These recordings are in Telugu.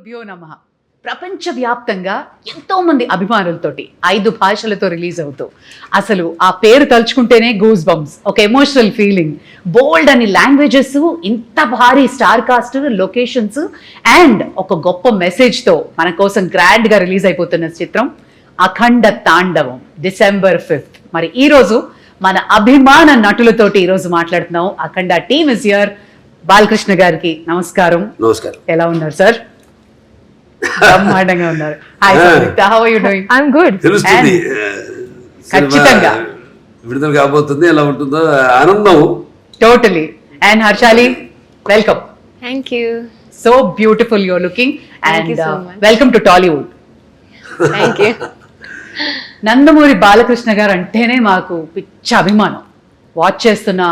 గురుభ్యో నమః. ప్రపంచవ్యాప్తంగా ఎంతో మంది అభిమానులతోటి 5 భాషలతో రిలీజ్ అవుతూ అసలు ఆ పేరు తలుచుకుంటేనే గూస్ బంప్స్, ఒక ఎమోషనల్ ఫీలింగ్, బోల్డ్ అని లాంగ్వేజెస్, ఇంత భారీ స్టార్ కాస్ట్, లొకేషన్స్ అండ్ ఒక గొప్ప మెసేజ్తో మన కోసం గ్రాండ్గా రిలీజ్ అయిపోతున్న చిత్రం అఖండ తాండవం December 5th. మరి ఈరోజు మన అభిమాన నటులతోటి ఈరోజు మాట్లాడుతున్నాం. Akhanda team is here. Balakrishna గారికి నమస్కారం. నమస్కారం. ఎలా ఉన్నారు సార్? బ్రహ్మాండంగా ఉన్నారు. Hi Samyuktha, how are you doing? I am good. తెలుస్తుంది ఖచ్చితంగా విడుదల కాబోతుంది, ఎలా ఉంటుందో ఆనందం. Totally. And Harshali, welcome. Thank you. So beautiful you are looking Thank you and so much. Welcome to Tollywood. Thank you. Nandamuri Balakrishna గారు అంటేనే మాకు పిచ్చ అభిమానం. వాచ్ చేస్తున్న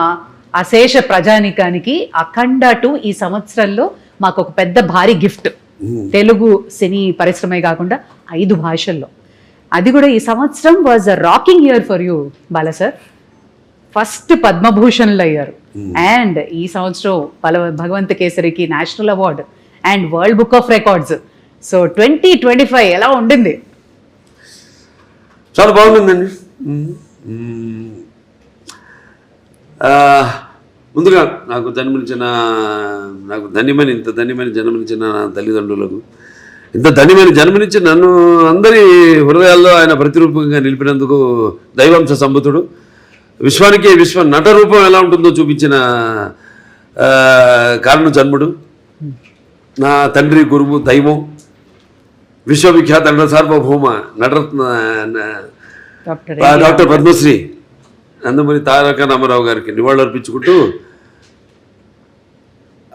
అశేష ప్రజానికానికి అఖండ 2 ఈ సంవత్సరంలో మాకు ఒక పెద్ద భారీ గిఫ్ట్. తెలుగు సినీ పరిశ్రమే కాకుండా 5 భాషల్లో, అది కూడా ఈ సంవత్సరం was a rocking year for you Bala sir. First పద్మభూషణ్లు అయ్యారు అండ్ ఈ సంవత్సరం భగవంత కేసరికి national award and world book of records. So 2025 ఎలా ఉండింది? చాలా బాగుందండి. ముందుగా నాకు ఇంత ధన్యమైన జన్మనిచ్చిన నా తల్లిదండ్రులకు, ఇంత ధన్యమైన జన్మనిచ్చి నన్ను అందరి హృదయాల్లో ఆయన ప్రతిరూపంగా నిలిపినందుకు దైవాంశ సంబుతుడు, విశ్వానికి విశ్వ నట రూపం ఎలా ఉంటుందో చూపించిన కారణ జన్ముడు, నా తండ్రి, గురువు, దైవం, విశ్వవిఖ్యాత నట సార్వభౌమ నటరత్న డాక్టర్ పద్మశ్రీ నందమూరి తారక రామారావు గారికి నివాళులు అర్పించుకుంటూ,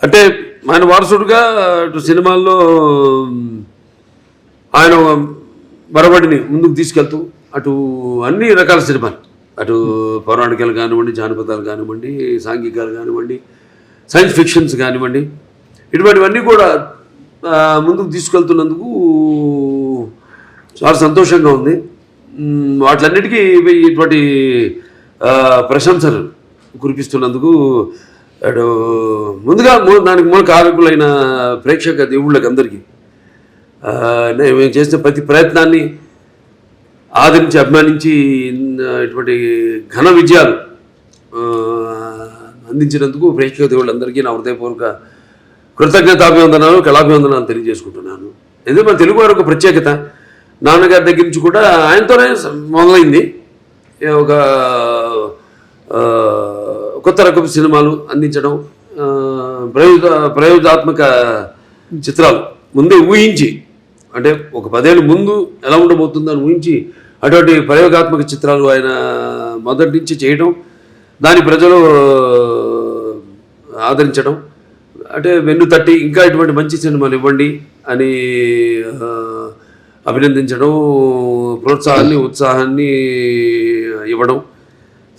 అంటే ఆయన వారసుడుగా అటు సినిమాల్లో ఆయన బరబడిని ముందుకు తీసుకెళ్తూ, అటు అన్ని రకాల సినిమాలు, అటు పౌరాణికాలు కానివ్వండి, జానపదాలు కానివ్వండి, సాంఘికాలు కానివ్వండి, సైన్స్ ఫిక్షన్స్ కానివ్వండి, ఇటువంటివన్నీ కూడా ముందుకు తీసుకెళ్తున్నందుకు చాలా సంతోషంగా ఉంది. వాటిలన్నిటికీ ఇటువంటి ప్రశంసలు కురిపిస్తున్నందుకు అటు ముందుగా దానికి మూల కారకులైన ప్రేక్షక దేవుళ్ళకి అందరికీ మేము చేసిన ప్రతి ప్రయత్నాన్ని ఆదరించి అభిమానించి ఇటువంటి ఘన విజయాలు అందించినందుకు ప్రేక్షక దేవుళ్ళందరికీ నా హృదయపూర్వక కృతజ్ఞతాభివందనాలు, కళాభివందనాలు తెలియజేసుకుంటున్నాను. ఎందుకంటే మన తెలుగు వారి ఒక ప్రత్యేకత, నాన్నగారి దగ్గర నుంచి కూడా ఆయనతోనే మొదలైంది. ఒక కొత్త రకపు సినిమాలు అందించడం, ప్రయోగాత్మక చిత్రాలు ముందే ఊహించి, అంటే ఒక 10 ఏళ్ళు ముందు ఎలా ఉండబోతుందని ఊహించి అటువంటి ప్రయోగాత్మక చిత్రాలు ఆయన మొదటి నుంచి చేయడం, దాని ప్రజలు ఆదరించడం, అంటే వెన్ను తట్టి ఇంకా ఇటువంటి మంచి సినిమాలు ఇవ్వండి అని అభినందించడం, ప్రోత్సాహాన్ని, ఉత్సాహాన్ని ఇవ్వడం.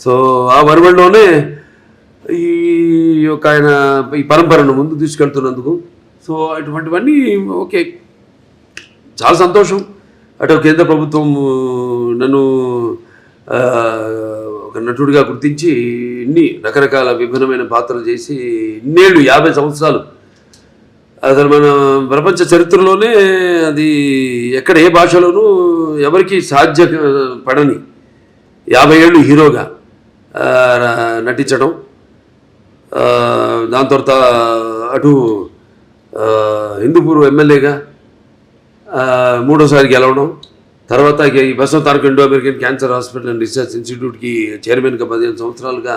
సో ఆ వరవడిలోనే ఈ యొక్క ఆయన ఈ పరంపరను ముందు తీసుకెళ్తున్నందుకు, సో అటువంటివన్నీ ఓకే, చాలా సంతోషం. అటు కేంద్ర ప్రభుత్వం నన్ను ఒక నటుడిగా గుర్తించి ఇన్ని రకరకాల విభిన్నమైన పాత్రలు చేసి ఇన్నేళ్ళు 50 సంవత్సరాలు, అసలు మన ప్రపంచ చరిత్రలోనే అది ఎక్కడ ఏ భాషలోనూ ఎవరికి సాధ్యపడని 50 ఏళ్ళు హీరోగా నటించడం, దాని తర్వాత అటు హిందూపూర్ ఎమ్మెల్యేగా 3వసారి గెలవడం, తర్వాత ఈ Basava Taraka Indo American cancer hospital and research ఇన్స్టిట్యూట్కి చైర్మన్గా 15 సంవత్సరాలుగా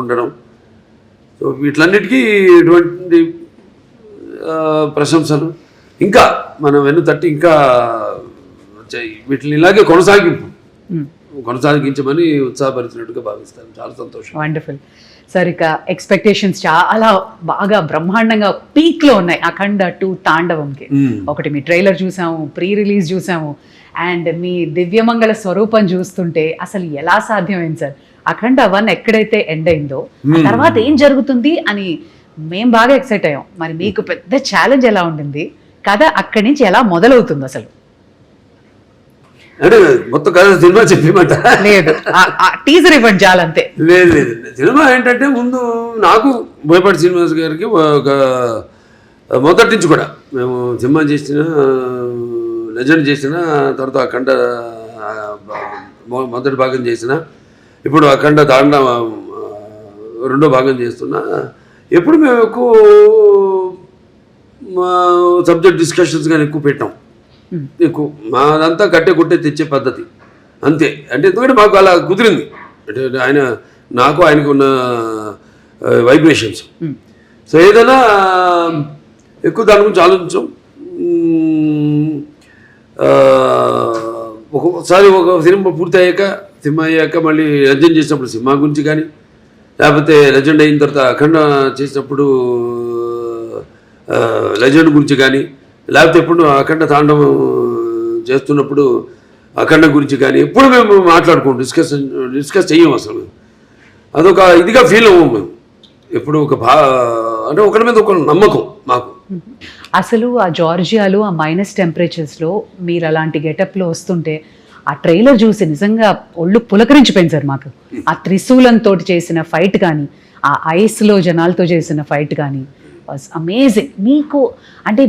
ఉండడం. సో వీటిలన్నిటికీ ఇటువంటి ప్రశంసలు ఇంకా మనం వెన్ను తట్టి ఇంకా వీటిని ఇలాగే కొనసాగించమని ఉత్సాహపరిచినట్టుగా భావిస్తాను. చాలా సంతోషం. Wonderful sir. ఇక ఎక్స్పెక్టేషన్స్ చాలా బాగా బ్రహ్మాండంగా పీక్లో ఉన్నాయి అఖండ 2 తాండవంకి. ఒకటి మీ ట్రైలర్ చూసాము, ప్రీ రిలీజ్ చూసాము, అండ్ మీ దివ్యమంగళ స్వరూపం చూస్తుంటే అసలు ఎలా సాధ్యమైంది సార్? అఖండ 1 ఎక్కడైతే ఎండ్ అయిందో తర్వాత ఏం జరుగుతుంది అని మేము బాగా ఎక్సైట్ అయ్యాం. మరి మీకు పెద్ద ఛాలెంజ్ ఎలా ఉండింది? కథ అక్కడి నుంచి ఎలా మొదలవుతుంది అసలు? అంటే మొత్తం కథ సినిమా చెప్పేమంట లేదు, టీజర్ ఇవ్వండి చాలంతే. లేదు లేదు, సినిమా ఏంటంటే ముందు నాకు బోయపాటి శ్రీనివాస్ గారికి ఒక మొదటి నుంచి కూడా మేము సినిమా చేసిన లెజెండ్ చేసిన తర్వాత అఖండ మొదటి భాగం చేసిన, ఇప్పుడు అఖండ తాండ రెండో భాగం చేస్తున్నా. ఎప్పుడు మేము ఎక్కువ సబ్జెక్ట్ డిస్కషన్స్ కానీ ఎక్కువ పెట్టాం. ఎక్కువ మాదంతా కట్టే కొట్టే తెచ్చే పద్ధతి అంతే. అంటే ఎందుకంటే మాకు అలా కుదిరింది, అంటే ఆయన నాకు ఆయనకు ఉన్న వైబ్రేషన్స్. సో ఏదైనా ఎక్కువ దాని గురించి ఆలోచించాం. ఒక్కొక్కసారి ఒక సినిమా పూర్తి అయ్యాక మళ్ళీ లెజెండ్ చేసినప్పుడు సినిమా గురించి కానీ, లేకపోతే లెజెండ్ అయిన తర్వాత అఖండ చేసినప్పుడు లెజెండ్ గురించి కానీ, లేకపోతే ఎప్పుడు అఖండ తాండవం చేస్తున్నప్పుడు అఖండ గురించి కానీ ఎప్పుడు మేము మాట్లాడుకోం, డిస్కస్ చెయ్యం అసలు. అదొక ఇదిగా ఫీల్ అవ్వం మేము ఎప్పుడు. అంటే ఒకరి మీద ఒక నమ్మకం మాకు. అసలు ఆ జార్జియాలో ఆ మైనస్ టెంపరేచర్స్లో మీరు అలాంటి గెటప్లో వస్తుంటే ఆ ట్రైలర్ చూసి నిజంగా ఒళ్ళు పులకరించిపోయింది సార్ మాకు. ఆ త్రిశూలంతో చేసిన ఫైట్ కానీ, ఆ ఐస్లో జనాలతో చేసిన ఫైట్ కానీ వాజ్ అమేజింగ్.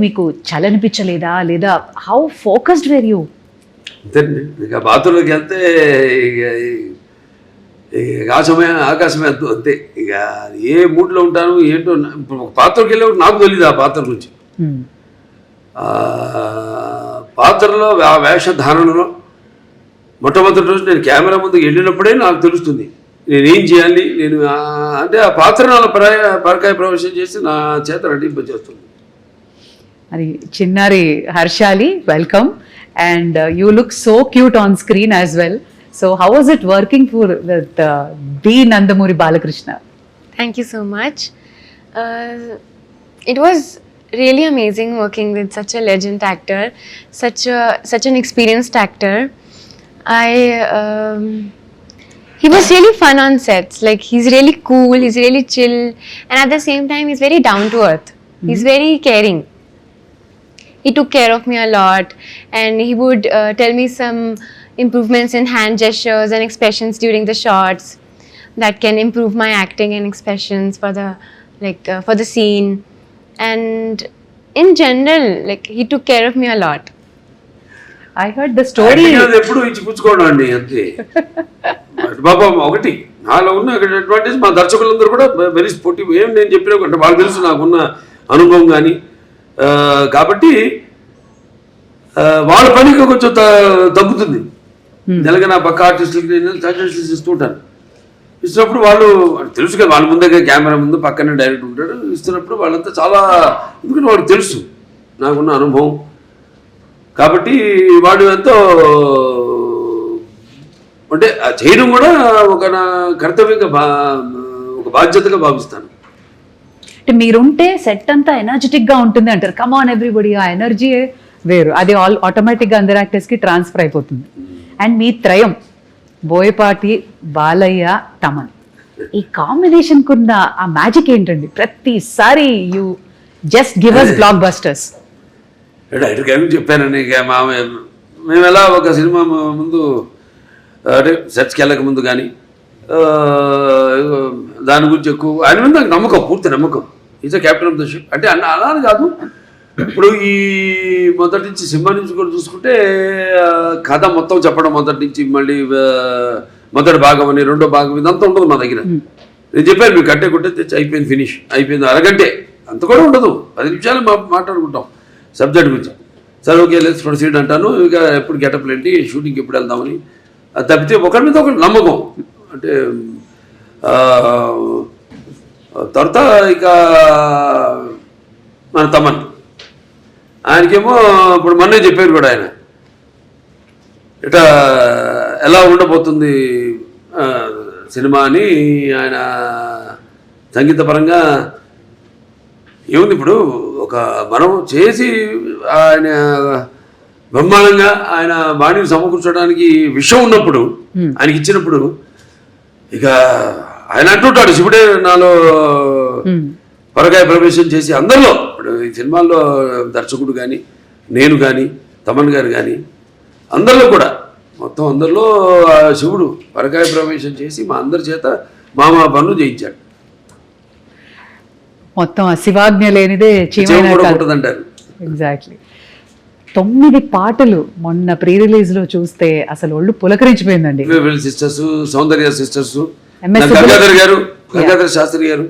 మీకు చలనిపించలేదా, లేదా హౌ ఫోకస్డ్ వేర్ యూ? అంతేండి, ఇక బాత్రూంలోకి వెళ్తే ఇక ఆకాశమే అంతే. ఇక ఏ మూడ్లో ఉంటాను ఏంటో. ఇప్పుడు ఒక పాత్రకి వెళ్ళేవాడు నాకు తెలియదు ఆ పాత్ర గురించి. పాత్రలో ఆ వేషధారణలో మొట్టమొదటి రోజు నేను కెమెరా ముందుకు వెళ్ళినప్పుడే నాకు తెలుస్తుంది నేనేం చేయాలి. నేను అంటే ఆ పాత్ర అలా పరకాయ ప్రవేశం చేసి నా చేత నటింపజేస్తుంది. అది చిన్నారి Harshali, welcome. And you look so cute on screen as well. So how was it working for with the Nandamuri Balakrishna? Thank you so much. It was really amazing working with such a legend actor, such an experienced actor. He was really fun on sets. Like, he's really cool, he's really chill, and at the same time he's very down to earth. He's very caring. He took care of me a lot, and he would tell me some improvements in hand gestures and expressions during the shots that can improve my acting and expressions for the scene. And in general, like, he took care of me a lot. I heard the story. ఎప్పుడు ఇచ్చి పుచ్చుకోవడం అండి అంతే. బాబా ఒకటి నాలో ఉన్న అడ్వాంటేజ్, మా దర్శకులందరూ కూడా వెరీ స్పోర్టివ్. ఏం నేను చెప్పినా అంటే వాళ్ళు తెలుసు నాకున్న అనుభవం కానీ, కాబట్టి వాళ్ళ పనికి కొంచెం తగ్గుతుంది. నెలగా నా పక్క ఆర్టిస్టులకి నేను సజెషన్స్ ఇస్తూ ఉంటాను. ఇస్తున్నప్పుడు వాళ్ళు తెలుసు కదా, వాళ్ళ ముందే కెమెరా ముందు పక్కనే డైరెక్ట్ ఉంటాడు. ఇస్తున్నప్పుడు వాళ్ళంతా చాలా, ఎందుకంటే వాళ్ళకి తెలుసు నాకున్న అనుభవం. కాబట్టి వాడు ఎంతో అంటే చేయడం కూడా ఒక నా కర్తవ్యంగా ఒక బాధ్యతగా భావిస్తాను. అంటే మీరుంటే సెట్ అంతా ఎనర్జెటిక్గా ఉంటుంది అంటారు. కమ్ ఆన్ ఎవ్రీబడి, ఆ ఎనర్జీ వేరు. అది ఆటోమేటిక్గా అందరు యాక్టర్స్కి ట్రాన్స్ఫర్ అయిపోతుంది. అండ్ మీ త్రయం బోయపాటి, బాలయ్య, తమన్, ఈ కాంబినేషన్కి ఉన్న ఆ మ్యాజిక్ ఏంటండి? ప్రతిసారి you just give us blockbusters. డైరెక్ట్గా చెప్పానండి. ఇక మేము ఎలా ఒక సినిమా ముందు అంటే సెట్స్కి వెళ్ళక ముందు కానీ దాని గురించి ఎక్కువ ఆయన మీద నాకు నమ్మకం, పూర్తి నమ్మకం. Is a captain of the ship. అంటే అలా అని కాదు, ఇప్పుడు ఈ మొదటి నుంచి సినిమా నుంచి కూడా చూసుకుంటే కథ మొత్తం చెప్పడం మొదటి నుంచి, మళ్ళీ మొదటి భాగం అని రెండో భాగం ఇదంతా ఉండదు మా దగ్గర. నేను చెప్పాను మీకు కట్టే కొట్టే తెచ్చి అయిపోయింది, ఫినిష్ అయిపోయింది, అరగంటే అంత కూడా ఉండదు, 10 నిమిషాలు మాట్లాడుకుంటాం సబ్జెక్ట్ గురించి. సరే ఓకే లెట్స్ ప్రొసీడ్ అంటాను. ఇక ఎప్పుడు గెటప్లు ఏంటి, షూటింగ్కి ఎప్పుడు వెళ్దామని. అది తప్పితే ఒకరి మీద ఒకటి నమ్మకం. అంటే తర్వాత ఇక మన తమన్, ఆయనకేమో ఇప్పుడు మొన్నే చెప్పారు కూడా ఆయన ఇట్లా ఎలా ఉండబోతుంది సినిమా అని. ఆయన సంగీతపరంగా ఏముంది, ఇప్పుడు ఒక మనం చేసి ఆయన బ్రహ్మాండంగా ఆయన బాణీని సమకూర్చడానికి విషయం ఉన్నప్పుడు, ఆయనకి ఇచ్చినప్పుడు, ఇక ఆయన అంటుంటాడు శివుడే నాలో పరకాయ ప్రవేశం చేసి అందరిలో. ఇప్పుడు ఈ సినిమాల్లో దర్శకుడు కానీ, నేను కానీ, తమన్ గారు కానీ, అందరిలో కూడా మొత్తం అందరిలో ఆ శివుడు పరకాయ ప్రవేశం చేసి మా అందరి చేత మా పనులు చేయించాడు. మొత్తం ఆ శివాజ్ఞ లేనిదే జీవం కూడా ఉంటుందంటారు. ఎగ్జాక్ట్లీ. 9 పాటలు మొన్న ప్రీ రిలీజ్ లో చూస్తే అసలు ఒళ్ళు పులకరించిపోయిందండి. సిస్టర్స్, సౌందర్య సిస్టర్స్, MS గంగాధర్ గారు, గంగాధర్ శాస్త్రి గారు,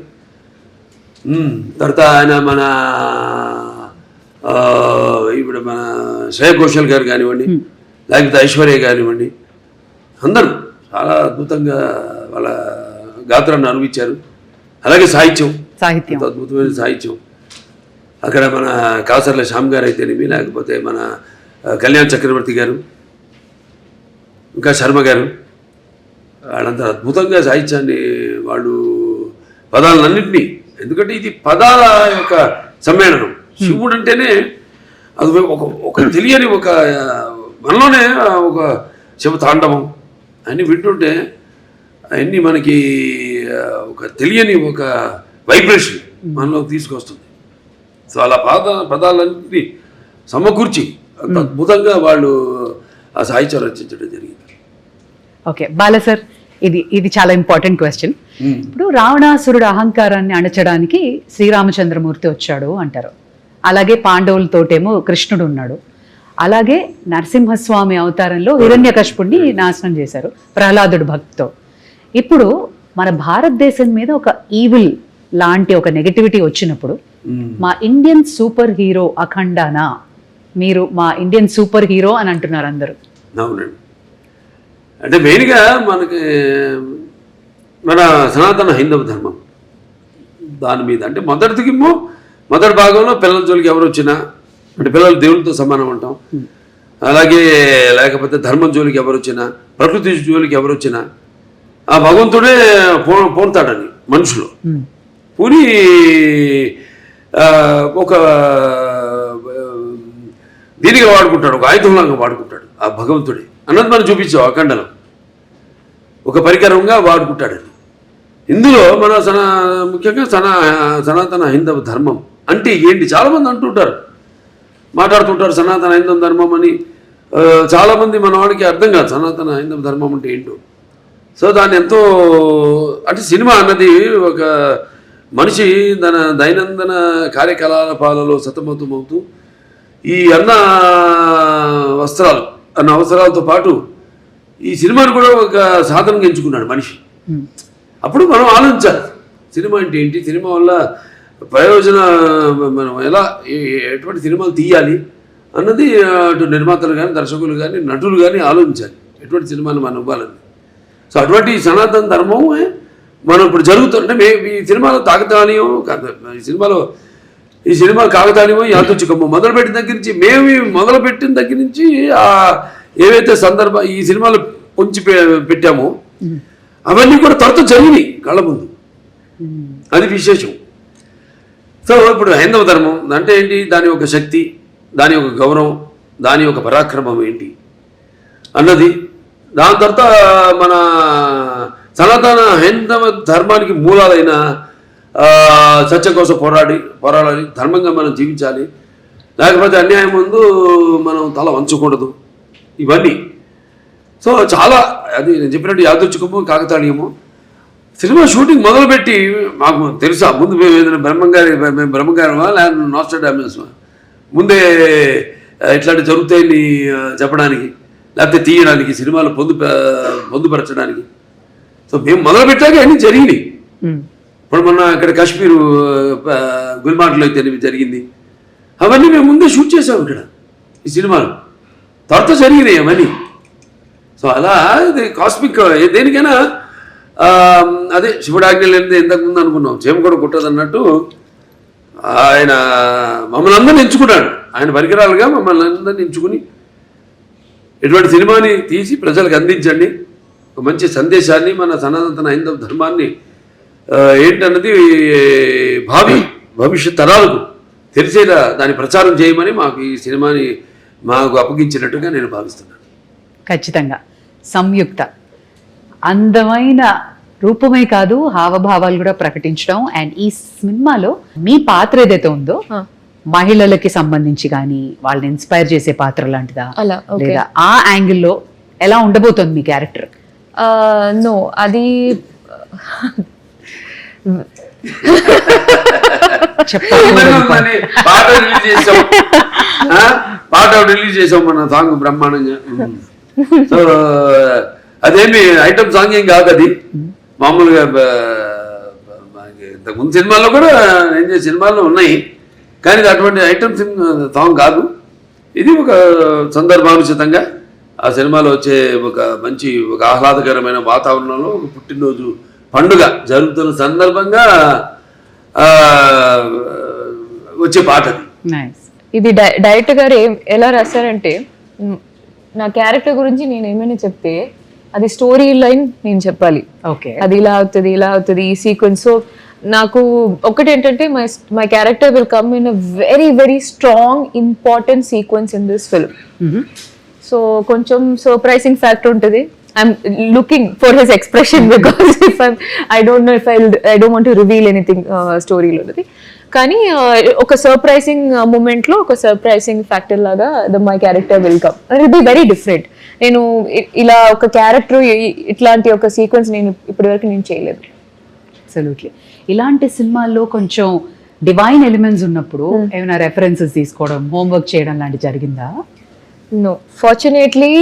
తర్వాత ఆయన మన ఇప్పుడు మన శ్రేయ ఘోషల్ గారు కానివ్వండి, లేకపోతే ఐశ్వర్య కానివ్వండి, అందరూ చాలా అద్భుతంగా వాళ్ళ గాత్రాన్ని అనుభవించారు. అలాగే సాహిత్యం అద్భుతమైన సాహిత్యం. అక్కడ మన కాసర్ల శ్యామ్ గారు అయితేనేమి, లేకపోతే మన కళ్యాణ్ చక్రవర్తి గారు, ఇంకా శర్మ గారు, వాళ్ళంతా అద్భుతంగా సాహిత్యాన్ని వాళ్ళు పదాలన్నింటినీ, ఎందుకంటే ఇది పదాల యొక్క సమ్మేళనం. శివుడు అంటేనే అది ఒక తెలియని ఒక మనలోనే ఒక శివ తాండవం అన్నీ వింటుంటే అవన్నీ మనకి ఒక తెలియని ఒక వైబ్రేషన్ మనలోకి తీసుకొస్తుంది. సో అలా పదాలన్నింటినీ సమకూర్చి అంత అద్భుతంగా వాళ్ళు ఆ సాహిత్యం రచించడం జరిగింది. ఓకే బాల సార్, ఇది చాలా ఇంపార్టెంట్ క్వశ్చన్. ఇప్పుడు రావణాసురుడు అహంకారాన్ని అణచడానికి శ్రీరామచంద్రమూర్తి వచ్చాడు అంటారు. అలాగే పాండవులతోటేమో కృష్ణుడు ఉన్నాడు. అలాగే నరసింహస్వామి అవతారంలో హిరణ్యకశిపుణ్ణి నాశనం చేశారు ప్రహ్లాదుడు భక్తితో. ఇప్పుడు మన భారతదేశం మీద ఒక ఈవిల్ లాంటి ఒక నెగటివిటీ వచ్చినప్పుడు మా ఇండియన్ సూపర్ హీరో అఖండానా, మీరు మా ఇండియన్ సూపర్ హీరో అని అంటున్నారు అందరూ. అవునండి. అంటే మెయిన్గా మనకి మన సనాతన హైందవ ధర్మం దాని మీద, అంటే మొదటి భాగంలో పిల్లల జోలికి ఎవరు వచ్చినా, అంటే పిల్లలు దేవునితో సమానం అంటాం. అలాగే లేకపోతే ధర్మం జోలికి ఎవరు వచ్చినా, ప్రకృతి జోలికి ఎవరు వచ్చినా ఆ భగవంతుడే పోతాడని మనుషులు పూరి ఒక దీనిగా వాడుకుంటాడు, ఒక ఆయుధంలాగా వాడుకుంటాడు ఆ భగవంతుడే అన్నది మనం చూపించాం. అఖండలో ఒక పరికరంగా వాడుకుంటాడని. ఇందులో మన ముఖ్యంగా సనాతన హైందవ ధర్మం అంటే ఏంటి చాలామంది అంటుంటారు, మాట్లాడుతుంటారు సనాతన హైందవ ధర్మం అని. చాలామంది మన వాడికి అర్థం కాదు సనాతన హైందవ ధర్మం అంటే ఏంటో. సో దాన్ని ఎంతో, అంటే సినిమా అన్నది ఒక మనిషి తన దైనందిన కార్యకలాపాలలో సతమతమవుతూ ఈ అన్న అవసరాలతో పాటు ఈ సినిమాను కూడా ఒక సాధనంగా ఎంచుకున్నాడు మనిషి. అప్పుడు మనం ఆలోచించాలి సినిమా అంటే ఏంటి, సినిమా వల్ల ప్రయోజన మనం ఎలా ఎటువంటి సినిమాలు తీయాలి అన్నది అటు నిర్మాతలు కానీ, దర్శకులు కానీ, నటులు కానీ ఆలోచించాలి ఎటువంటి సినిమాలు మనం ఇవ్వాలని. సో అటువంటి సనాతన ధర్మం మనం ఇప్పుడు జరుగుతుంటే ఈ సినిమాలో తాకతానీయం కాదు, ఈ సినిమా కాకతానీయమో యాదృచ్ఛికమో మొదలుపెట్టిన దగ్గర నుంచి మొదలుపెట్టిన దగ్గర నుంచి ఏవైతే ఈ సినిమాలు పొంచి పెట్టామో అవన్నీ కూడా త్వరతో జరిగినాయి కళ్ళ ముందు. అది విశేషం. సో ఇప్పుడు హైందవ ధర్మం అంటే ఏంటి, దాని యొక్క శక్తి, దాని యొక్క గౌరవం, దాని యొక్క పరాక్రమం ఏంటి అన్నది. దాని తర్వాత మన సనాతన హైందవ ధర్మానికి మూలాలైన సత్యం కోసం పోరాడాలి, ధర్మంగా మనం జీవించాలి, లేకపోతే అన్యాయం ముందు మనం తల వంచకూడదు, ఇవన్నీ. సో చాలా అది నేను చెప్పినట్టు యాదృచ్ఛికము కాకతాళీయము. సినిమా షూటింగ్ మొదలుపెట్టి మాకు తెలుసా ముందు మేము బ్రహ్మగారమా లేకపోతే నాస్ట్రాడామస్మా ముందే ఇట్లాంటి జరుగుతాయని చెప్పడానికి, లేకపోతే తీయడానికి, సినిమాలు పొందుపరచడానికి. సో మేము మొదలుపెట్టాక అన్నీ జరిగినాయి. ఇప్పుడు మొన్న ఇక్కడ కాశ్మీరు గుల్మార్గ్లో అయితే జరిగింది, అవన్నీ మేము ముందే షూట్ చేసాము ఇక్కడ ఈ సినిమాలు, తర్వాత జరిగినాయి అవన్నీ. సో అలా ఇది కాస్మిక్ దేనికైనా అదే శివుడాజ్ఞ లేనిదే ఇంతకుముందు అనుకున్నాం చేమ కూడా కుట్టదు అన్నట్టు ఆయన మమ్మల్ని అందరిని ఎంచుకున్నాడు, ఆయన పరికరాలుగా మమ్మల్ని అందరిని ఎంచుకుని ఇటువంటి సినిమాని తీసి ప్రజలకు అందించండి, ఒక మంచి సందేశాన్ని, మన సనాతన హైందవ ధర్మాన్ని ఏంటన్నది భవిష్యత్ తరాలకు తెలిసేలా దాన్ని ప్రచారం చేయమని మాకు ఈ సినిమాని మాకు అప్పగించినట్టుగా నేను భావిస్తున్నాను. ఖచ్చితంగా సంయుక్త అందమైన రూపమే కాదు హావభావాలు కూడా ప్రకటించడం. అండ్ ఈ సినిమాలో మీ పాత్ర ఏదైతే ఉందో మహిళలకి సంబంధించి కానీ వాళ్ళని ఇన్స్పైర్ చేసే పాత్ర లాంటిదా లేదా ఆ యాంగిల్లో ఎలా ఉండబోతుంది మీ క్యారెక్టర్? నో అది పాట రిలీజ్ చేసాం మన సాంగ్ బ్రహ్మాండంగా. సో అదేమి ఐటమ్ సాంగ్ ఏం కాదు, అది మామూలుగా ఇంతకుముందు సినిమాల్లో కూడా నేను చేసిన సినిమాల్లో ఉన్నాయి, కానీ ఇది అటువంటి ఐటమ్ సాంగ్ కాదు. ఇది ఒక సందర్భానుచితంగా ఆ సినిమాలో వచ్చే ఒక ఆహ్లాదకరమైన వాతావరణంలో ఒక పుట్టినరోజు పండుగ జరుగుతున్న సందర్భంగా వచ్చే పాట అది. నైస్. ఇది డైరెక్టర్ గారు ఎలా రాశారంటే, నా క్యారెక్టర్ గురించి నేను ఏమైనా చెప్తే అది స్టోరీ లైన్ నేను చెప్పాలి. ఓకే, అది ఇలా అవుతుంది ఈ సీక్వెన్స్. సో నాకు ఒకటి ఏంటంటే my character will come in a very very strong important sequence in this film. So కొంచెం సర్ప్రైజింగ్ ఫ్యాక్టర్ ఉంటుంది. I'm looking for his expression because I don't know if I don't want to reveal anything story lo adi. కానీ ఒక సర్ప్రైజింగ్ మూమెంట్ లో ఒక సర్ప్రైజింగ్ ఫ్యాక్టర్ లాగా my character will come. It be very different. నేను ఇలా ఒక క్యారెక్టర్ ఇట్లాంటి ఒక సీక్వెన్స్ నేను ఇప్పటివరకు నేను చేయలేదు. అబ్సల్యూట్లీ. ఇలాంటి సినిమాల్లో కొంచెం డివైన్ ఎలిమెంట్స్ ఉన్నప్పుడు ఏమైనా రెఫరెన్సెస్ తీసుకోవడం, హోంవర్క్ చేయడం లాంటి జరిగిందా? No, fortunately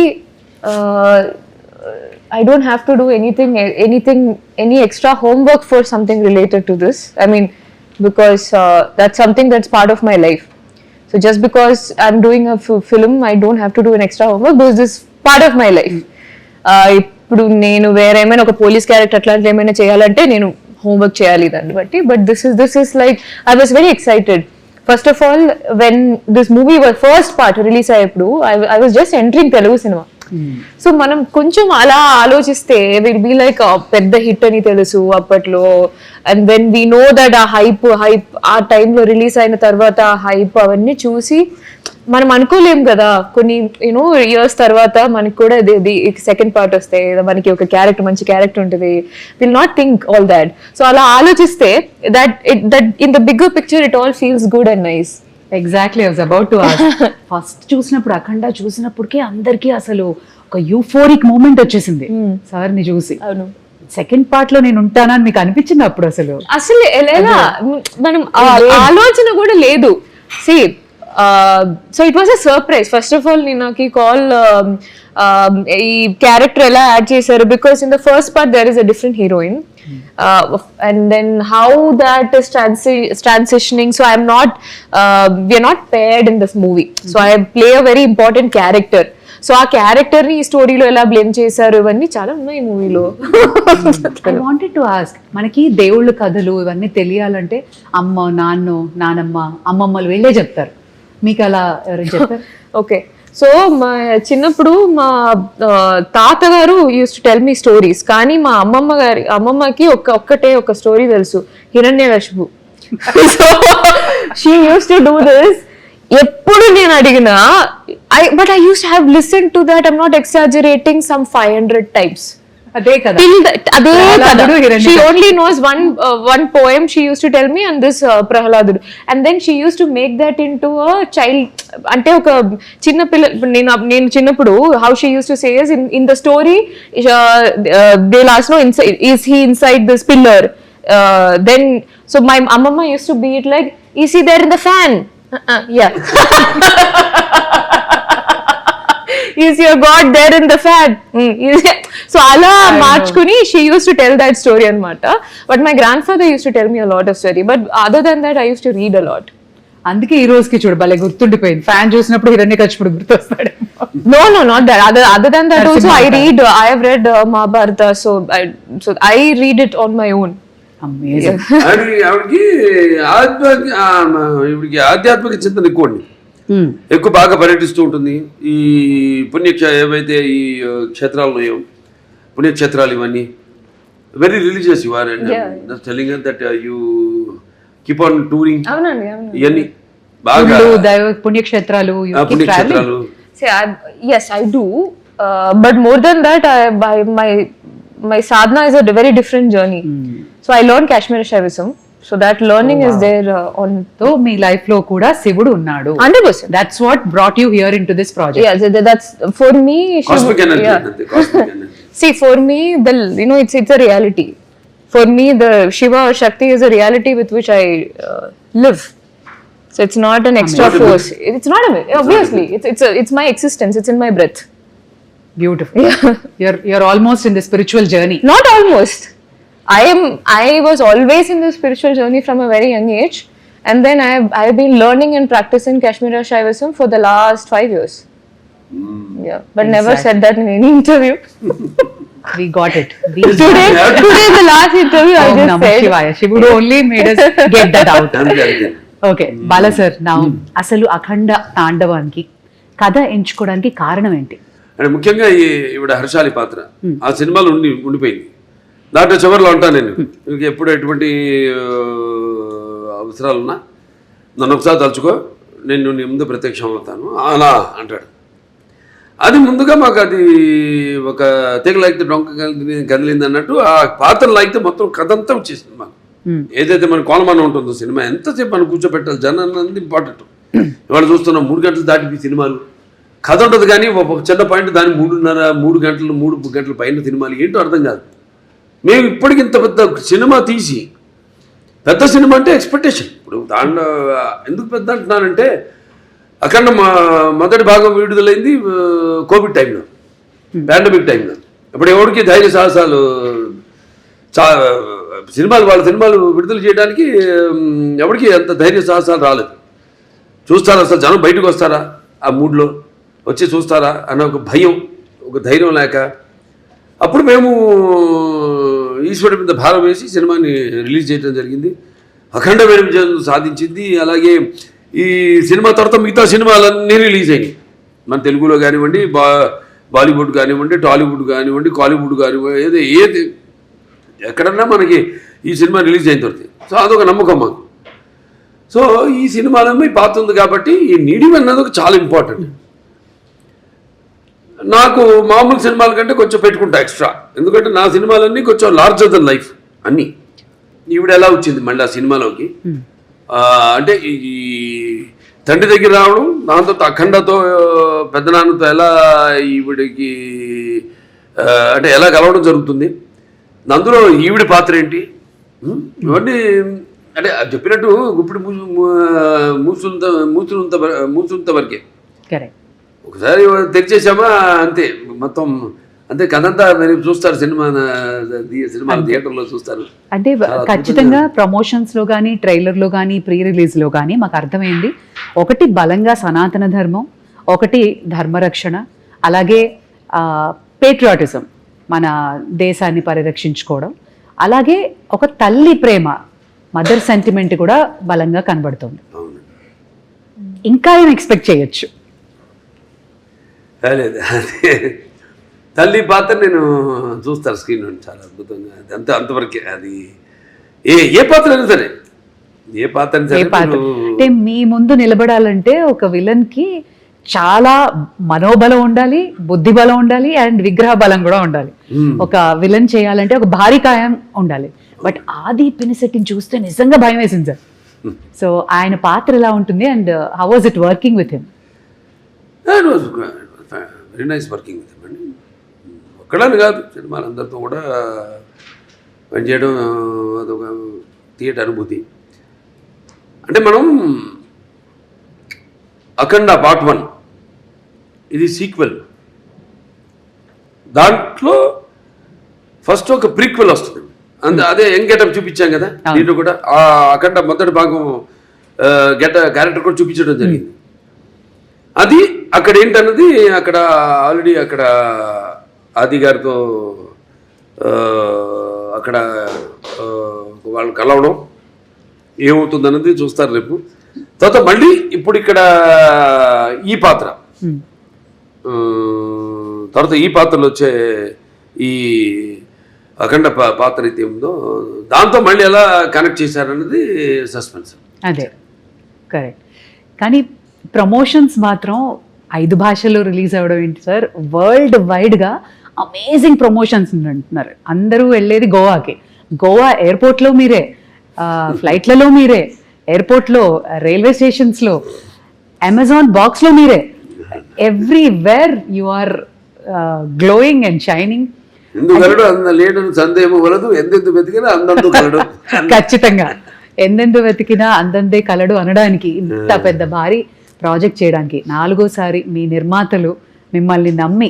I don't have to do any extra homework for something related to this. I mean, because that's something that's part of my life. So just because I'm doing a film, I don't have to do an extra homework because this is part of my life. ఇప్పుడు నేను వేరే ఏమైనా ఒక పోలీస్ క్యారెక్టర్ అట్లాంటి ఏమైనా చేయాలంటే నేను హోంవర్క్ చేయాలి దాన్ని బట్టి. But this is like I was very excited. First of all, when this movie was first part release అయ్యేప్పుడు I was just entering Telugu cinema. So మనం కొంచెం అలా ఆలోచిస్తే విల్ బి లైక్ పెద్ద హిట్ అని తెలుసు అప్పట్లో. And when we know that ఆ హైప్ ఆ టైంలో రిలీజ్ అయిన తర్వాత ఆ హైప్ అవన్నీ చూసి మనం అనుకోలేం కదా, కొన్ని యూనో ఇయర్స్ తర్వాత మనకి కూడా సెకండ్ పార్ట్ వస్తే మనకి ఒక క్యారెక్టర్ మంచి క్యారెక్టర్ ఉంటుంది. Will not think all that. So అలా ఆలోచిస్తే that in the bigger picture it all feels good and nice. Exactly, I was about to ask. First చూసినప్పుడు అఖండ చూసినప్పటికీ అందరికీ అసలు ఒక యూఫోరిక్ మూమెంట్ వచ్చేసింది సార్ ని చూసి. అవును. సెకండ్ పార్ట్ లో నేను ఉంటానని మీకు అనిపించింది అప్పుడు? అసలు ఎలా మనం ఆలోచన కూడా లేదు. See so it was a surprise. First of all నేను నాకు ఈ కాల్ ఈ క్యారెక్టర్ ఎలా యాడ్ చేశారు, because in the first part there is a different heroine. And then how that is transitioning, so we are not paired in this movie. So I play a very important character. So ఆ క్యారెక్టర్ ని ఈ స్టోరీలో ఎలా బ్లేమ్ చేశారు ఇవన్నీ చాలా ఉన్నాయి ఈ మూవీలో. ఐ వాంటెడ్ టు ఆస్క్, మనకి దేవుళ్ళ కథలు ఇవన్నీ తెలియాలంటే అమ్మ నానమ్మ అమ్మమ్మలు వెళ్ళే చెప్తారు, మీకు అలా ఎవరైనా చెప్తారు? ఓకే, సో మా చిన్నప్పుడు మా తాతగారు used to tell me stories. కానీ మా అమ్మమ్మకి ఒక్కటే ఒక స్టోరీ తెలుసు, Hiranyakashipu. So she used to do this. ఎప్పుడు నేను అడిగినా but I used to have listen to that, I'm not exaggerating, some 500 times. అదే కదా. She only knows one poem she used to tell me, and this Prahaladudu, and then she used to make that into a child, అంటే ఒక చిన్న పిల్ల. నేను చిన్నప్పుడు how she used to say is in the story they'll ask, no, is he inside this pillar? Then so my amma used to be it like, is he there in the fan? Yeah. Is your God there in the fan? So ala marchkuni she used to tell that story anamata. But my grandfather used to tell me a lot of story, but other than that I used to read a lot. అందుకే ఈ రోజుకి చూడు భలే గుర్తుండిపోయింది. ఫ్యాన్ చూసినప్పుడు హిరణ్యకశిపుడు గుర్తొస్తాడు. No, not that. Other than that also I have read Mahabharata, so I read it on my own. Amazing. ఆవిడకి ఆధ్యాత్మిక చింతన ఎక్కువ బాగా పర్యటిస్తూ ఉంటుంది. ఈ ఏవైతే ఈ క్షేత్రాలు ఉన్నాయో, పుణ్యక్షేత్రాలు ఇవన్నీ very religious you are, and telling that you keep on touring. అవునండి, ఇవన్నీ బాగా పుణ్యక్షేత్రాలు. Yes, I do, but more than that my sadhana is a very different journey. So I learned Kashmir Shaivism. So that learning is there on so me life లో కూడా శివుడు ఉన్నాడు. 100%. That's what brought you here in to this project. Yeah, that's for me. Cosmic energy Yeah. అంతే, cosmic energy. See, for me, it's a reality. For me, the Shiva or Shakti is a reality with which I live. So it's not an extra Not a myth. force. It's not a myth. Obviously, it's my existence. It's in my breath. Beautiful. You're almost in the spiritual journey. Not almost. I was always in the spiritual journey from a very young age, and then I've been learning and practicing Kashmiri Shaivism for the last 5 years. Yeah, but never Exactly. said that in any interview. We got it. Today, the last interview I Om just Namah said. Shivaya. Shivudu only made us get that out. అంతే అంతే. ఓకే బాలా సార్, నా అసలు అఖండ తాండవానికి కథ ఎంచుకోవడానికి కారణం ఏంటి? అంటే ముఖ్యంగా ఈవిడ హర్షాలి పాత్ర ఆ సినిమాలో ఉండిపోయింది. దాంట్లో చివరిలో ఉంటాను నేను, మీకు ఎప్పుడు ఎటువంటి అవసరాలున్నా నన్ను ఒకసారి తలుచుకో, నేను నీ ముందు ప్రత్యక్షం అవుతాను అలా అంటాడు. అది ముందుగా మాకు అది ఒక తెగ లాగితే డొంక కదిలింది అన్నట్టు ఆ పాత్ర లాగితే మొత్తం కథ అంతా వచ్చేసింది మాకు. ఏదైతే మన కోలమానం ఉంటుందో సినిమా ఎంతసేపు మనం కూర్చోబెట్టాలి, జనాన్ని అన్నది ఇంపార్టెంట్. ఇవాళ చూస్తున్నాం 3 గంటలు దాటి సినిమాలు, కథ ఉంటుంది కానీ ఒక చిన్న పాయింట్ దాన్ని 3 గంటల పైన సినిమాలు ఏంటో అర్థం కాదు. మేము ఇప్పటికి ఇంత పెద్ద సినిమా తీసి, పెద్ద సినిమా అంటే ఎక్స్పెక్టేషన్. ఇప్పుడు దాంట్లో ఎందుకు పెద్ద అంటున్నానంటే అఖండ మొదటి భాగం విడుదలైంది కోవిడ్ టైంలో, పాండమిక్ టైంలో. ఇప్పుడు ఎవరికి ధైర్య సాహసాలు వాళ్ళ సినిమాలు విడుదల చేయడానికి ఎవరికి అంత ధైర్య సాహసాలు రాలేదు. చూస్తారా అసలు జనం బయటకు వస్తారా ఆ మూడ్లో వచ్చి చూస్తారా అన్న ఒక భయం, ఒక ధైర్యం లేక అప్పుడు మేము ఈశ్వరుడి మీద భారం వేసి సినిమాని రిలీజ్ చేయడం జరిగింది. అఖండమైన విజయం సాధించింది. అలాగే ఈ సినిమా తర్వాత మిగతా సినిమాలన్నీ రిలీజ్ అయినాయి. మన తెలుగులో కానివ్వండి, బాలీవుడ్ కానివ్వండి, టాలీవుడ్ కానివ్వండి, కాలీవుడ్ కానివ్వండి, ఏది ఎక్కడన్నా మనకి ఈ సినిమా రిలీజ్ అయిన తర్వాత. సో అదొక నమ్మకం మాకు. సో ఈ సినిమాలో పాత్ర ఉంది కాబట్టి ఈ నీడివ్ అన్నది ఒక చాలా ఇంపార్టెంట్. నాకు మామూలు సినిమాల కంటే కొంచెం పెట్టుకుంటా ఎక్స్ట్రా, ఎందుకంటే నా సినిమాలన్నీ కొంచెం లార్జర్ దెన్ లైఫ్ అన్నీ. ఈవిడ ఎలా వచ్చింది మళ్ళీ ఆ సినిమాలోకి అంటే ఈ తండ్రి దగ్గర రావడం, దాంతో అఖండతో పెద్దనాన్నతో ఎలా ఈవిడికి అంటే ఎలా కలవడం జరుగుతుంది, అందులో ఈవిడి పాత్ర ఏంటి, ఇవన్నీ అంటే చెప్పినట్టు ఇప్పుడు మూసుంత వరకే. ఒకసారి తెరిచేసామా అంతే, మొత్తం అంతే. కథంతా మీరు చూస్తారు సినిమా థియేటర్లో చూస్తారు. అంటే ఖచ్చితంగా ప్రమోషన్స్ లో కానీ, ట్రైలర్ లో కానీ, ప్రీ రిలీజ్ లో కానీ మాకు అర్థమైంది, ఒకటి బలంగా సనాతన ధర్మం, ఒకటి ధర్మరక్షణ, అలాగే పేట్రియాటిజం, మన దేశాన్ని పరిరక్షించుకోవడం, అలాగే ఒక తల్లి ప్రేమ, మదర్ సెంటిమెంట్ కూడా బలంగా కనబడుతుంది. ఇంకా ఏం ఎక్స్పెక్ట్ చేయొచ్చు? లేదు, అదే తల్లి పాత్ర నేను చూస్తాను స్క్రీన్ నుండి చాలా అద్భుతంగా. అంతవరకే. అది ఏ పాత్ర అయినా సరే, ఏ పాత్ర అయినా సరే. అంటే మీ ముందు నిలబడాలంటే ఒక విలన్ కి చాలా మనోబలం ఉండాలి, బుద్ధి బలం ఉండాలి, అండ్ విగ్రహ బలం కూడా ఉండాలి. ఒక విలన్ చేయాలంటే ఒక భారీ కాయం ఉండాలి. బట్ ఆది పినిశెట్టిని చూస్తే నిజంగా భయం వేసింది సార్. సో ఆయన పాత్ర ఎలా ఉంటుంది and how was it working with him? Very nice working with him అండి. ఒక్కడని కాదు, సినిమాలందరితో కూడా పనిచేయడం అదొక థియేటర్ అనుభూతి. అంటే మనం అఖండ పార్ట్ 1 ఇది సీక్వెల్, దాంట్లో ఫస్ట్ ఒక ప్రీక్వెల్ వస్తుంది. అదే యంగ్ గెటప్ చూపించాం కదా దీంట్లో కూడా. ఆ అఖండ మొదటి భాగం క్యారెక్టర్ కూడా చూపించడం జరిగింది. అది అక్కడ ఏంటన్నది అక్కడ ఆల్రెడీ అక్కడ ఆది గారితో అక్కడ వాళ్ళు కలవడం ఏమవుతుంది అన్నది చూస్తారు రేపు. తర్వాత మళ్ళీ ఇప్పుడు ఇక్కడ ఈ పాత్ర, తర్వాత ఈ పాత్రలో వచ్చే ఈ అఖండ పాత్ర అయితే ఉందో దాంతో మళ్ళీ ఎలా కనెక్ట్ చేశారన్నది సస్పెన్స్. అదే కరెక్ట్. కానీ ప్రమోషన్స్ మాత్రం 5 భాషల్లో రిలీజ్ అవ్వడం ఏంటి సార్? వరల్డ్ వైడ్గా అమేజింగ్ ప్రమోషన్స్ అంటున్నారు. అందరూ వెళ్ళేది గోవాకి. గోవా ఎయిర్పోర్ట్లో మీరే, ఫ్లైట్లలో మీరే, ఎయిర్పోర్ట్లో, రైల్వే స్టేషన్స్లో, అమెజాన్ బాక్స్లో మీరే, everywhere you are glowing and shining. ఎందుకలడు అంద లేడని సందేహం వలదు, ఎందెందు వెతికినా అందందు కలడు. ఖచ్చితంగా ఎందెందు వెతికినా అందందే కలడు అనడానికి, ఇంత పెద్ద భారీ ప్రాజెక్ట్ చేయడానికి 4వ సారి మీ నిర్మాతలు మిమ్మల్ని నమ్మి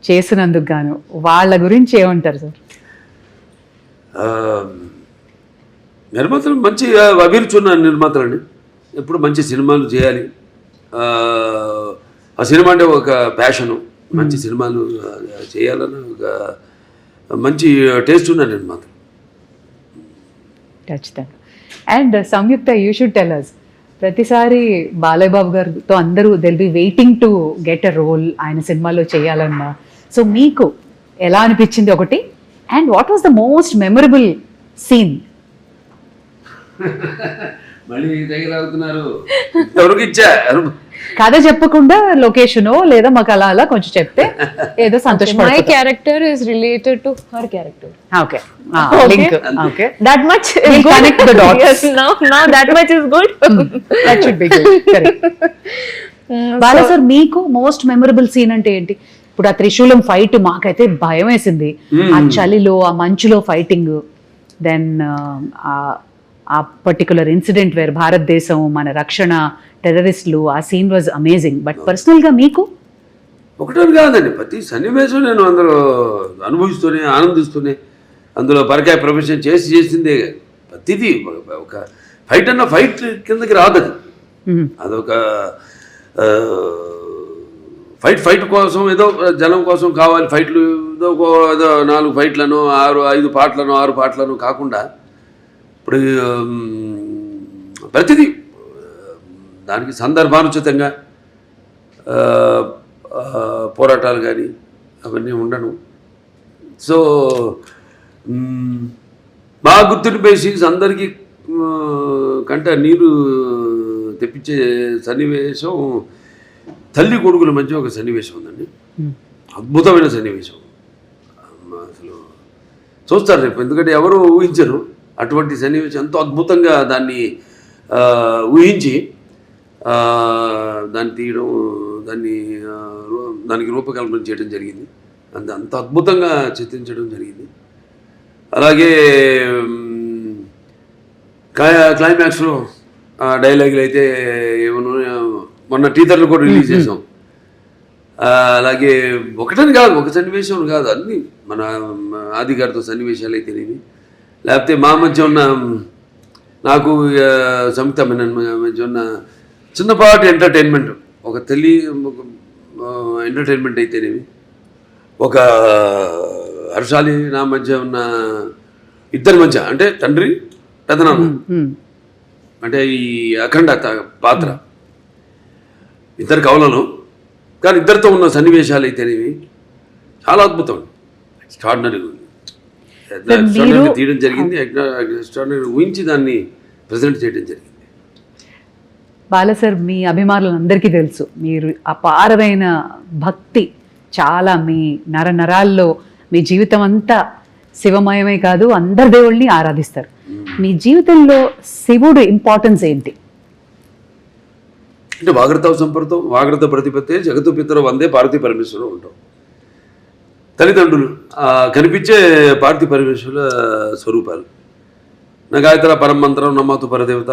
చేసినందుకు గాను వాళ్ళ గురించి ఏమంటారు సార్? నిర్మాతలు మంచి అభిరుచి ఉన్న నిర్మాతలండి. ఎప్పుడు మంచి సినిమాలు చేయాలి, ఆ సినిమా అంటే ఒక ప్యాషను, మంచి సినిమాలు చేయాలని ఒక మంచి టేస్ట్ ఉన్న నిర్మాత. ఖచ్చితంగా. And Samyuktha, you should tell us, ప్రతిసారి బాలయ్య బాబు గారితో అందరూ will be waiting to get a role ఆయన సినిమాలో చేయాలన్నా. సో మీకు ఎలా అనిపించింది ఒకటి, and what was the most memorable scene? మళ్ళీ దగ్గరవుతున్నారు, ఎవరికి ఇచ్చారు కథ చెప్పకుండా లొకేషనో లేదా మాకు అలా అలా కొంచెం చెప్తే ఏదో My సంతోషపడతాం. character is related to her character. Okay, link. Okay, That much is We'll good. connect the dots. Yes, now that much is good. That should be good. Bala sir, మీకు మోస్ట్ మెమరబుల్ సీన్ అంటే ఏంటి? ఇప్పుడు ఆ త్రిశూలం ఫైట్ మాకైతే భయం వేసింది, ఆ చలిలో ఆ మంచులో ఫైటింగ్, దెన్ ఆ పర్టికులర్ ఇన్సిడెంట్ వేర్ భారతదేశం మన రక్షణ, టెర్రరిస్టులు, ఆ సీన్ వాజ్ అమేజింగ్. బట్ పర్సనల్గా మీకు? ఒకటే కాదండి, ప్రతి సన్నివేశం నేను అందులో అనుభవిస్తూనే ఆనందిస్తూనే అందులో పరకాయ ప్రొఫెషన్ చేసిందే. ప్రతిదీ ఒక ఫైట్ అన్న ఫైట్ కిందకి రాదు అది. అదొక ఫైట్ కోసం ఏదో జనం కోసం కావాలి ఫైట్లు, ఏదో 4 ఫైట్లను 5 పాటలను 6 పాటలను కాకుండా ఇప్పుడు ప్రతిదీ దానికి సందర్భానుచితంగా పోరాటాలు కానీ అవన్నీ ఉండను. సో బాగా గుర్తుండిపోయే సీన్స్, అందరికీ కంట నీరు తెప్పించే సన్నివేశం తల్లి కొడుకుల మధ్య ఒక సన్నివేశం ఉందండి. అద్భుతమైన సన్నివేశం. అసలు చూస్తారు రేపు, ఎందుకంటే ఎవరు ఊహించరు అటువంటి సన్నివేశం. ఎంతో అద్భుతంగా దాన్ని ఊహించి దాన్ని తీయడం, దానికి రూపకల్పన చేయడం జరిగింది. అంత అద్భుతంగా చిత్రించడం జరిగింది. అలాగే క్లైమాక్స్లో డైలాగులు అయితే ఏమన్నా మొన్న టీజర్లు కూడా రిలీజ్ చేసాం. అలాగే ఒకటని కాదు, ఒక సన్నివేశం కాదు, అన్నీ మన ఆది గారితో సన్నివేశాలు అయితేనేవి, లేకపోతే మా మధ్య ఉన్న నాకు సంయుక్త మధ్య ఉన్న చిన్నపాటి ఎంటర్టైన్మెంట్, ఒక ఎంటర్టైన్మెంట్ అయితేనేవి, ఒక హర్షాలి నా మధ్య ఉన్న ఇద్దరి మధ్య, అంటే తండ్రి పెదనాన్న, అంటే ఈ అఖండ పాత్ర, ఇద్దరు కవలలు, కానీ ఇద్దరితో ఉన్న సన్నివేశాలు అయితేనేవి చాలా అద్భుతం, ఎక్స్ట్రాడినరీ తీయడం జరిగింది. ఎక్స్ట్రాడినరీ ఊహించి దాన్ని ప్రజెంట్ చేయడం జరిగింది. బాలా సార్, మీ అభిమానులందరికీ తెలుసు మీరు అపారమైన భక్తి, చాలా మీ నరాల్లో, మీ జీవితం అంతా శివమయమే కాదు, అందరి దేవుళ్ళని ఆరాధిస్తారు. మీ జీవితంలో శివుడు ఇంపార్టెన్స్ ఏంటి? అంటే వాగ్రత సంపర్తం, వాగ్రత ప్రతిపత్తే జగత్తు పితరు వందే పార్వతీ పరమేశ్వరుడు ఉంటాం. తల్లిదండ్రులు కనిపించే పార్వతీ పరమేశ్వరుల స్వరూపాలు. నా గాయత్ర పరం మంత్రం నమ్మతు పరదేవత,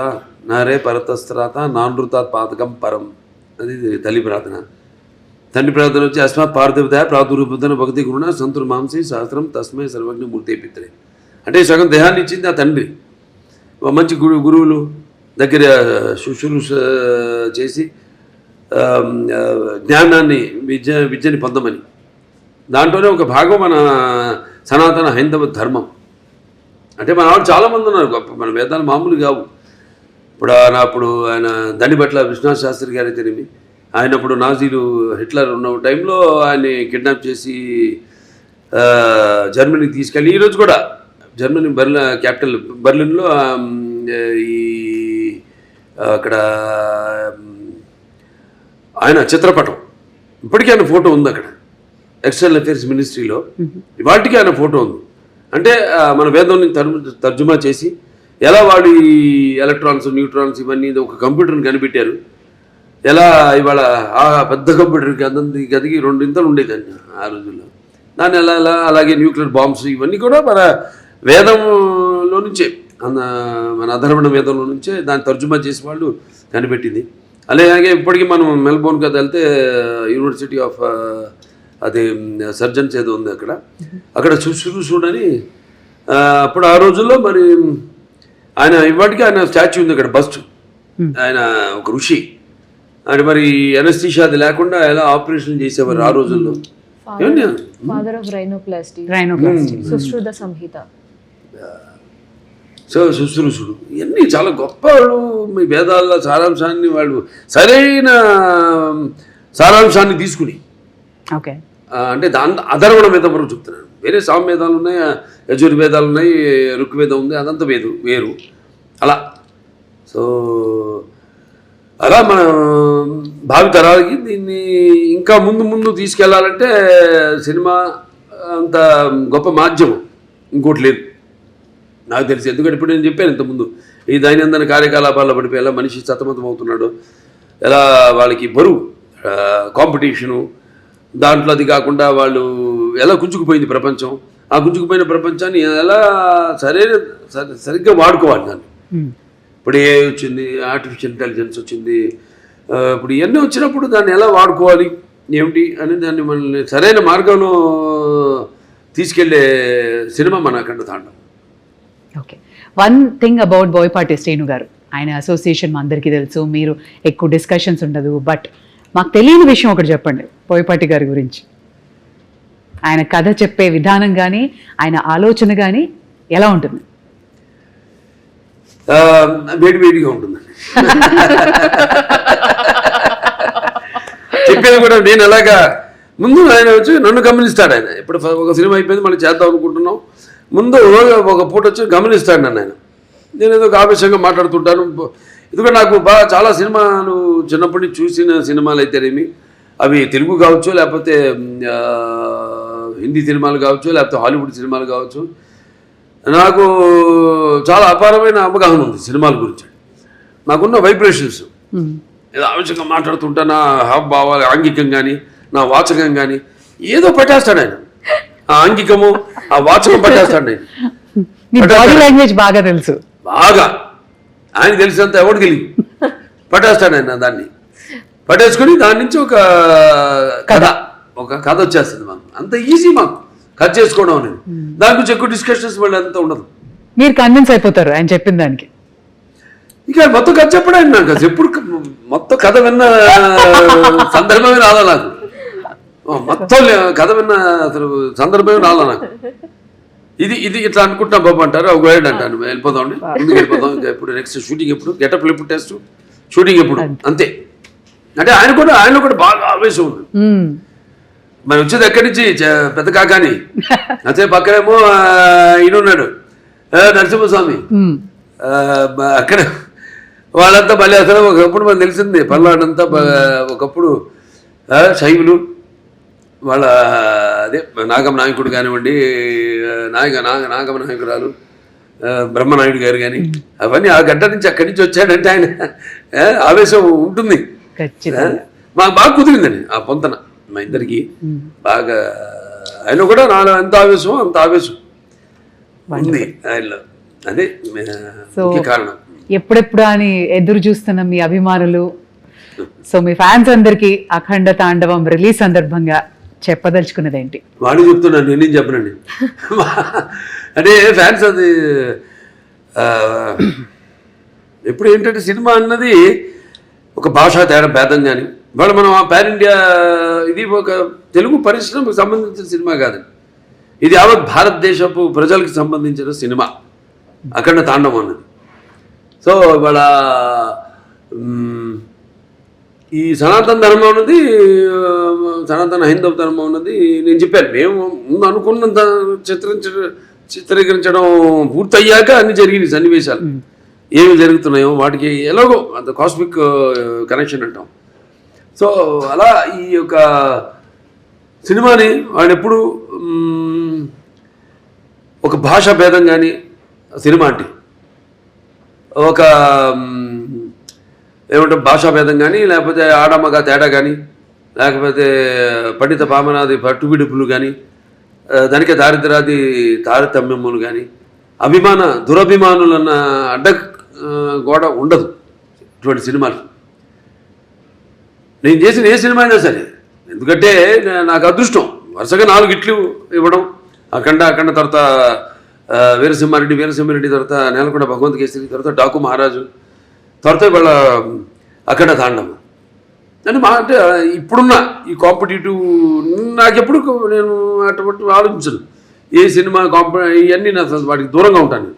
నారే పరతస్త్రాత నానృతాత్ పాతకం పరం, అది తల్లి ప్రార్థన. తండ్రి ప్రార్థన వచ్చి అస్మాత్ పార్థివత ప్రాదుర్బుద్ధన భక్తి గురుణ సంతుర్ మాంసి శాస్త్రం తస్మై సర్వజ్ఞ మూర్తి పిత్రే. అంటే సగం దేహాన్ని ఇచ్చింది ఆ తండ్రి. మంచి గురువులు దగ్గర శుశ్రూష చేసి జ్ఞానాన్ని విద్యని పొందమని, దాంట్లోనే ఒక భాగం మన సనాతన హైందవ ధర్మం. అంటే మన వాళ్ళు చాలామంది ఉన్నారు గొప్ప, మన వేదాలు మామూలు కావు. అప్పుడు ఆయన దండిబట్ల విశ్వనాథ్ శాస్త్రి గారు అయితేనేమి, ఆయనప్పుడు నాజీలు హిట్లర్ ఉన్న టైంలో ఆయన్ని కిడ్నాప్ చేసి జర్మనీకి తీసుకెళ్ళి, ఈరోజు కూడా జర్మనీ క్యాపిటల్ బెర్లిన్లో ఈ అక్కడ ఆయన చిత్రపటం, ఇప్పటికీ ఆయన ఫోటో ఉంది అక్కడ ఎక్స్టర్నల్ అఫేర్స్ మినిస్ట్రీలో, ఇవాటికి ఆయన ఫోటో ఉంది. అంటే మన వేదం తర్జుమా చేసి ఎలా వాళ్ళు ఈ ఎలక్ట్రాన్స్ న్యూట్రాన్స్ ఇవన్నీ ఒక కంప్యూటర్ని కనిపెట్టారు, ఎలా ఇవాళ ఆ పెద్ద కంప్యూటర్కి అందంది గదికి 2 ఉండేదండి ఆ రోజుల్లో. దాన్ని ఎలా అలాగే న్యూక్లియర్ బాంబ్స్ ఇవన్నీ కూడా మన వేదంలో నుంచే, మన అధర్వణ వేదంలో నుంచే దాన్ని తర్జుమా చేసి వాళ్ళు కనిపెట్టింది. అలాగే ఇప్పటికీ మనం మెల్బోర్న్ కదా వెళ్తే యూనివర్సిటీ ఆఫ్ అది సర్జన్స్ ఏదో ఉంది అక్కడ చూడని అప్పుడు ఆ రోజుల్లో మరి ఆయన ఇవాటికి ఆయన స్టాచ్యూ ఉంది అక్కడ, బస్ట్. ఆయన ఒక ఋషి. అంటే మరి ఎనస్థీషియా అది లేకుండా ఎలా ఆపరేషన్ చేసేవారు ఆ రోజుల్లో. Father of rhinoplasty, Sushruta Samhita. So శుశ్రూషుడు ఇవన్నీ చాలా గొప్ప వాళ్ళు. మీ వేదాల సారాంశాన్ని వాళ్ళు సరైన సారాంశాన్ని తీసుకుని ఓకే అంటే అధర్వణ వేదం వరకు చెప్తున్నాను. వేరే సామవేదాలు ఉన్నాయి, యజుర్వేదాలు ఉన్నాయి, ఋగ్వేదం ఉంది, అదంతా వేరు అలా. సో అలా మన భావి తరాలకి దీన్ని ఇంకా ముందు తీసుకెళ్లాలంటే సినిమా అంత గొప్ప మాధ్యమం ఇంకోటి లేదు నాకు తెలిసి. ఎందుకంటే ఇప్పుడు నేను చెప్పాను ఇంతకుముందు, ఈ దైనందిన కార్యకలాపాల్లో పడిపోయి ఎలా మనిషి సతమతం అవుతున్నాడు, ఎలా వాళ్ళకి బరువు కాంపిటీషను, దాంట్లో అది కాకుండా వాళ్ళు ఎలా గుంజుకుపోయింది ప్రపంచం, ఆ గుంజుకుపోయిన ప్రపంచాన్ని ఎలా సరిగ్గా వాడుకోవాలి దాన్ని. ఇప్పుడు ఏ వచ్చింది, ఆర్టిఫిషియల్ ఇంటెలిజెన్స్ వచ్చింది, ఇప్పుడు ఇవన్నీ వచ్చినప్పుడు దాన్ని ఎలా వాడుకోవాలి ఏమిటి అని దాన్ని మనల్ని సరైన మార్గంలో తీసుకెళ్లే సినిమా మన అఖండ తాండవం. Okay, one thing about Boyapati Srinu గారు, ఆయన అసోసియేషన్ మా అందరికీ తెలుసు, మీరు ఎక్కువ డిస్కషన్స్ ఉండదు, బట్ మాకు తెలియని విషయం ఒకటి చెప్పండి బోయపాటి గారి గురించి. ఆయన కథ చెప్పే విధానం కానీ ఆయన ఆలోచన కానీ ఎలా ఉంటుంది? వేడిగా ఉంటుందండి. చెప్పేది కూడా నేను అలాగా ముందు ఆయన వచ్చి నన్ను గమనిస్తాడు. ఆయన ఇప్పుడు ఒక సినిమా అయిపోయింది మళ్ళీ చేద్దాం అనుకుంటున్నాం, ముందు ఒక పూట వచ్చి గమనిస్తాడు నన్ను ఆయన. నేను ఏదో ఆవేశంగా మాట్లాడుతుంటాను. ఎందుకంటే నాకు బాగా చాలా సినిమాలు చిన్నప్పటి నుంచి చూసిన సినిమాలు అయితేనేమి, అవి తెలుగు కావచ్చు, లేకపోతే హిందీ సినిమాలు కావచ్చు, లేకపోతే హాలీవుడ్ సినిమాలు కావచ్చు, నాకు చాలా అపారమైన అవగాహన ఉంది సినిమాల గురించి. నాకున్న వైబ్రేషన్స్ ఏదో ఆవేశంగా మాట్లాడుతుంటా, నా హావభావాలు ఆంగికం కానీ నా వాచకం కానీ ఏదో పట్టేస్తాడు ఆయన. ఆ ఆంగికము ఆ వాచకం పట్టేస్తాడు ఆయన. బాడీ లాంగ్వేజ్ బాగా తెలుసు, బాగా ఆయన తెలిసినంత ఎవరికి తెలియదు. పట్టేస్తాడు ఆయన దాన్ని, పట్టేసుకొని దాని నుంచి ఒక కథ వచ్చేస్తుంది మాకు. అంత ఈజీ మాకు కట్ చేసుకోవడం అనేది. దాని గురించి ఎక్కువ డిస్కషన్స్ మళ్ళీ అంతా ఉండదు. మీరు కన్విన్స్ అయిపోతారు ఆయన చెప్పిన దానికి. ఇక మొత్తం కథ చెప్పడం ఆయన నాకు ఎప్పుడు మొత్తం కథ విన్న సందర్భమే రాలా నాకు. మొత్తం కథ విన్న అసలు సందర్భమే రాలా నాకు. ఇది ఇట్లా అనుకుంటున్నా బాబు అంటారు, ఒక గైడ్ అంటాను, వెళ్ళిపోదాం అండి, ముందుకు వెళ్ళిపోదాం. ఇంకా ఎప్పుడు నెక్స్ట్ షూటింగ్ ఎప్పుడు, గెటప్లు ఎప్పుడు, టెస్ట్ షూటింగ్ ఎప్పుడు, అంతే. అంటే ఆయనలో కూడా బాగా ఆవేశం ఉంది. మరి వచ్చేది ఎక్కడి నుంచి, పెద్ద కాకాని అదే పక్కనేమో ఈయనున్నాడు నరసింహస్వామి, అక్కడ వాళ్ళంతా మళ్ళీ అసలు ఒకప్పుడు మనకు తెలిసింది పల్నాడంతా ఒకప్పుడు శైవులు, వాళ్ళ అదే నాగమ నాయకుడు కానివ్వండి, నాగమ నాయకురాలు బ్రహ్మనాయుడు గారు కానీ, అవన్నీ ఆ గడ్డ నుంచి అక్కడి నుంచి వచ్చాడంటే ఆయన ఆవేశం ఉంటుంది. మాకు బాగా కుదిరిందండి ఆ పొంతన మా ఇద్దరికి బాగా. ఆయన కూడా నాలో ఎంత ఆవేశం అంత ఆవేశం ఉంది ఆయనలో. అదే ముఖ్య కారణం. ఎప్పుడెప్పుడు అని ఎదురు చూస్తున్న మీ అభిమానులు, సో మీ ఫ్యాన్స్ అందరికి అఖండ తాండవం రిలీజ్ సందర్భంగా చెప్పదలుచుకున్నది ఏంటి? వాడు చెప్తున్నాను, నేనేం చెప్పనండి. అంటే ఫ్యాన్స్ అది ఎప్పుడు ఏంటంటే సినిమా అన్నది ఒక భాషా తేడా భేదం కానీ, ఇవాళ మనం ఆ పాన్ ఇండియా, ఇది ఒక తెలుగు పరిశ్రమకు సంబంధించిన సినిమా కాదండి, ఇది యావత్ భారతదేశపు ప్రజలకు సంబంధించిన సినిమా అఖండ తాండవం అన్నది. సో ఇవాళ ఈ సనాతన ధర్మం ఉన్నది, సనాతన హైందవ ధర్మం ఉన్నది, నేను చెప్పాను మేము ముందు అనుకున్నంత చిత్రీకరించడం పూర్తయ్యాక అన్ని జరిగినాయి సన్నివేశాలు, ఏమి జరుగుతున్నాయో వాటికి ఎలాగో అంత కాస్మిక్ కనెక్షన్ అంటాం. సో అలా ఈ యొక్క సినిమాని వాడు ఎప్పుడు ఒక భాషా భేదం కానీ, సినిమా అంటే ఒక ఏమంటారు భాషాభేదం కానీ, లేకపోతే ఆడమ్మగా తేడా కానీ, లేకపోతే పండిత పామనాది పట్టుబిడుపులు కానీ, దానికే దారిద్రాది తారతమ్యములు కానీ, దురభిమానులన్న అడ్డ గోడ ఉండదు ఇటువంటి సినిమాలు. నేను చేసిన ఏ సినిమా అయినా సరే, ఎందుకంటే నాకు అదృష్టం వరుసగా 4 హిట్లు ఇవ్వడం. అఖండ తర్వాత వీరసింహారెడ్డి తర్వాత నేలకొండ భగవంత్ కేసరి, తర్వాత డాకు మహారాజు, తర్వాత ఇవాళ అఖండ తాండవం. అంటే ఇప్పుడున్న ఈ కాంపిటేటివ్ నాకెప్పుడు నేను అటువంటి ఆలోచించను. ఏ సినిమా ఇవన్నీ నా వాటికి దూరంగా ఉంటాను.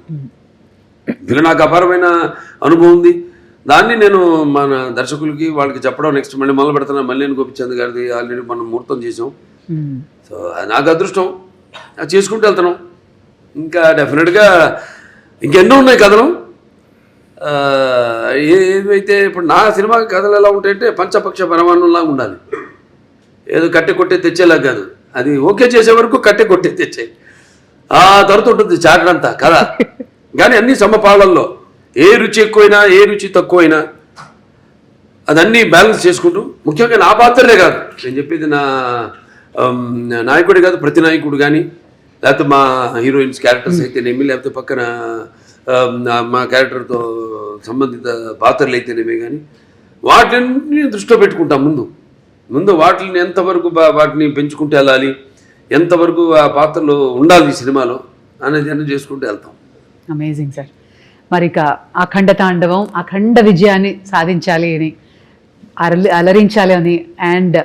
ఇలా నాకు అపారమైన అనుభవం ఉంది. దాన్ని నేను మన దర్శకులకి వాళ్ళకి చెప్పడం, నెక్స్ట్ మళ్ళీ మొదలు పెడుతున్నా. మల్లేని గోపిచంద్ గారిది ఆల్రెడీ మనం ముహూర్తం చేసాం. సో నాకు అదృష్టం, అది చేసుకుంటూ వెళ్తున్నాం. ఇంకా డెఫినెట్గా ఇంకెన్నో ఉన్నాయి కథలు. ఏవైతే ఇప్పుడు నా సినిమా కథలు ఎలా ఉంటాయంటే పంచపక్ష పరమాణంలాగా ఉండాలి. ఏదో కట్టె కొట్టే తెచ్చేలా కాదు, అది ఓకే చేసే వరకు కట్టె కొట్టే తెచ్చే ఆ తర్వాత ఉంటుంది చాటర్ అంతా కథ. కానీ అన్ని సమపాళల్లో, ఏ రుచి ఎక్కువైనా ఏ రుచి తక్కువైనా అదన్నీ బ్యాలెన్స్ చేసుకుంటూ, ముఖ్యంగా నా పాత్రలే కాదు నేను చెప్పేది, నా నాయకుడే కాదు, ప్రతి నాయకుడు కానీ, లేకపోతే మా హీరోయిన్స్ క్యారెక్టర్స్ అయితేనేమి, లేకపోతే పక్కన మా క్యారెక్టర్తో సంబంధిత పాత్రలు అయితేనేమి కానీ, వాటిని దృష్టిలో పెట్టుకుంటాం. ముందు వాటిని ఎంతవరకు వాటిని పెంచుకుంటూ వెళ్ళాలి, ఎంతవరకు ఆ పాత్రలు ఉండాలి ఈ సినిమాలో అనేది అన్నీ చేసుకుంటూ వెళ్తాం. Amazing sir. మరి ఇక అఖండ తాండవం అఖండ విజయాన్ని సాధించాలి అని, అలరించాలి అని, అండ్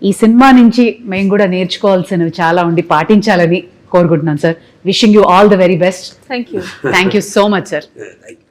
ఈ సినిమా నుంచి మేము కూడా నేర్చుకోవాల్సినవి చాలా ఉండి పాటించాలని కోరుకుంటున్నాను sir. Wishing you all the very best. Thank you. Thank you so much sir. Thank you.